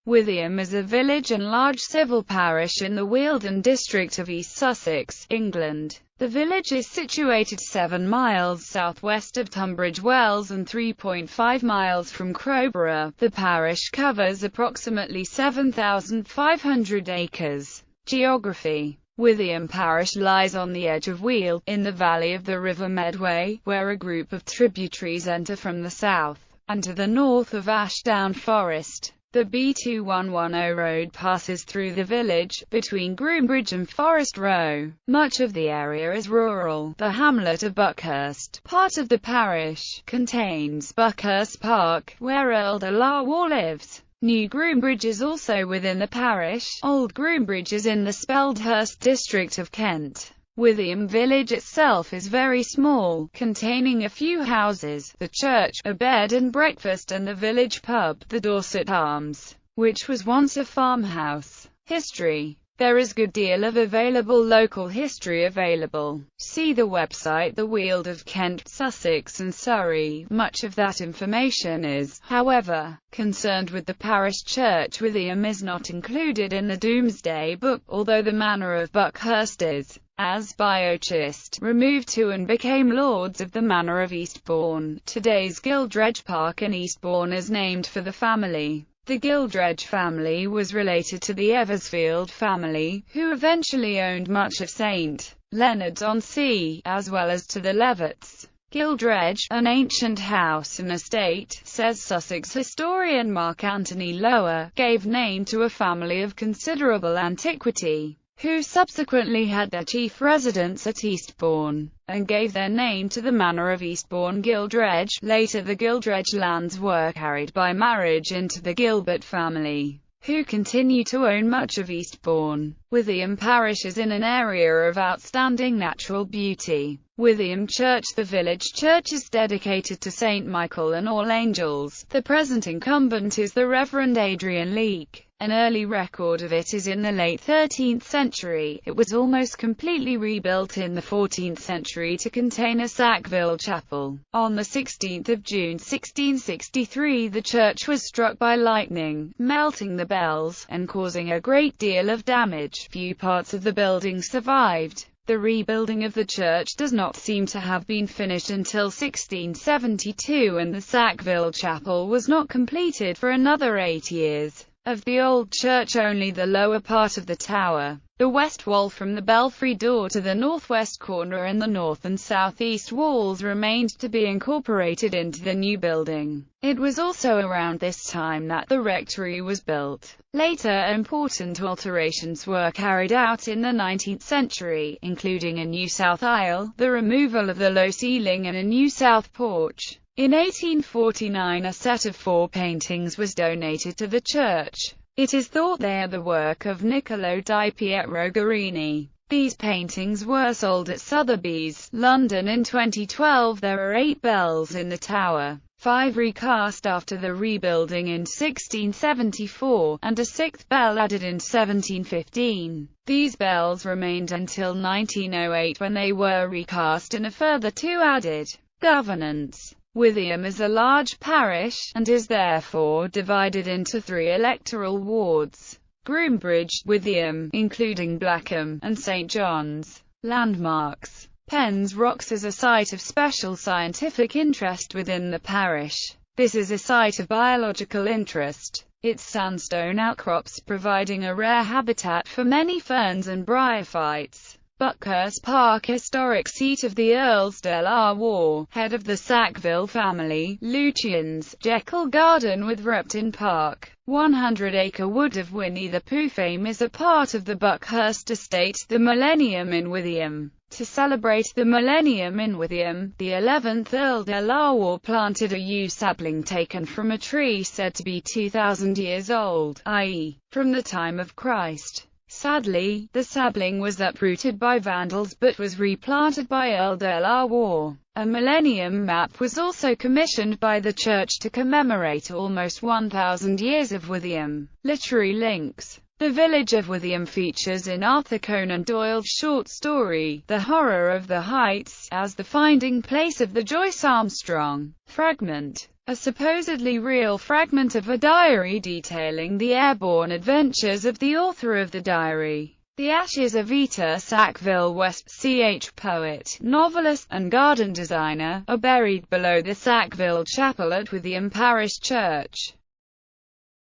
Withyham is a village and large civil parish in the Wealden district of East Sussex, England. The village is situated 7 miles southwest of Tunbridge Wells and 3.5 miles from Crowborough. The parish covers approximately 7,500 acres. Geography: Withyham parish lies on the edge of Weald, in the valley of the River Medway, where a group of tributaries enter from the south, and to the north of Ashdown Forest. The B2110 road passes through the village, between Groombridge and Forest Row. Much of the area is rural. The hamlet of Buckhurst, part of the parish, contains Buckhurst Park, where Earl de Lawar lives. New Groombridge is also within the parish. Old Groombridge is in the Speldhurst district of Kent. Withyham village itself is very small, containing a few houses, the church, a bed and breakfast and the village pub, the Dorset Arms, which was once a farmhouse. History: there is good deal of available local history available. See the website The Weald of Kent, Sussex and Surrey. Much of that information is, however, concerned with the parish church. Withyham is not included in the Domesday Book, although the manor of Buckhurst is, as Biochist, removed to and became lords of the manor of Eastbourne. Today's Gildredge Park in Eastbourne is named for the family. The Gildredge family was related to the Eversfield family, who eventually owned much of St. Leonards-on-Sea, as well as to the Levitts. Gildredge, an ancient house and estate, says Sussex historian Mark Anthony Lower, gave name to a family of considerable antiquity, who subsequently had their chief residence at Eastbourne, and gave their name to the manor of Eastbourne Gildredge. Later the Gildredge lands were carried by marriage into the Gilbert family, who continue to own much of Eastbourne. Withyham parish is in an area of outstanding natural beauty. Withyham Church: the village church is dedicated to St. Michael and All Angels. The present incumbent is the Reverend Adrian Leake. An early record of it is in the late 13th century. It was almost completely rebuilt in the 14th century to contain a Sackville chapel. On the 16th of June 1663 the church was struck by lightning, melting the bells, and causing a great deal of damage. Few parts of the building survived. The rebuilding of the church does not seem to have been finished until 1672, and the Sackville chapel was not completed for another 8 years. Of the old church only the lower part of the tower, the west wall from the belfry door to the northwest corner, and the north and southeast walls remained to be incorporated into the new building. It was also around this time that the rectory was built. Later important alterations were carried out in the 19th century, including a new south aisle, the removal of the low ceiling and a new south porch. In 1849 a set of 4 paintings was donated to the church. It is thought they are the work of Niccolo di Pietro Guerini. These paintings were sold at Sotheby's, London in 2012. There are 8 bells in the tower, 5 recast after the rebuilding in 1674, and a 6th bell added in 1715. These bells remained until 1908, when they were recast and a further 2 added. Governance: Withyham is a large parish, and is therefore divided into 3 electoral wards: Groombridge, Withyham, including Blackham, and St John's. Landmarks: Penn's Rocks is a site of special scientific interest within the parish. This is a site of biological interest, its sandstone outcrops providing a rare habitat for many ferns and bryophytes. Buckhurst Park, historic seat of the Earls de Lawar, head of the Sackville family. Lucian's, Jekyll Garden with Repton Park, 100-acre wood of Winnie the Pooh fame, is a part of the Buckhurst estate. The Millennium in Withyham. To celebrate the Millennium in Withyham, the 11th Earl de Lawar planted a yew sapling taken from a tree said to be 2,000 years old, i.e., from the time of Christ. Sadly, the sapling was uprooted by vandals but was replanted by Earl de Lawar. A millennium map was also commissioned by the church to commemorate almost 1,000 years of Withyham. Literary links: the village of Withyham features in Arthur Conan Doyle's short story, The Horror of the Heights, as the finding place of the Joyce Armstrong fragment. a supposedly real fragment of a diary detailing the airborne adventures of the author of the diary. The ashes of Eta Sackville West, C.H. poet, novelist, and garden designer, are buried below the Sackville Chapel at Withyham Parish Church.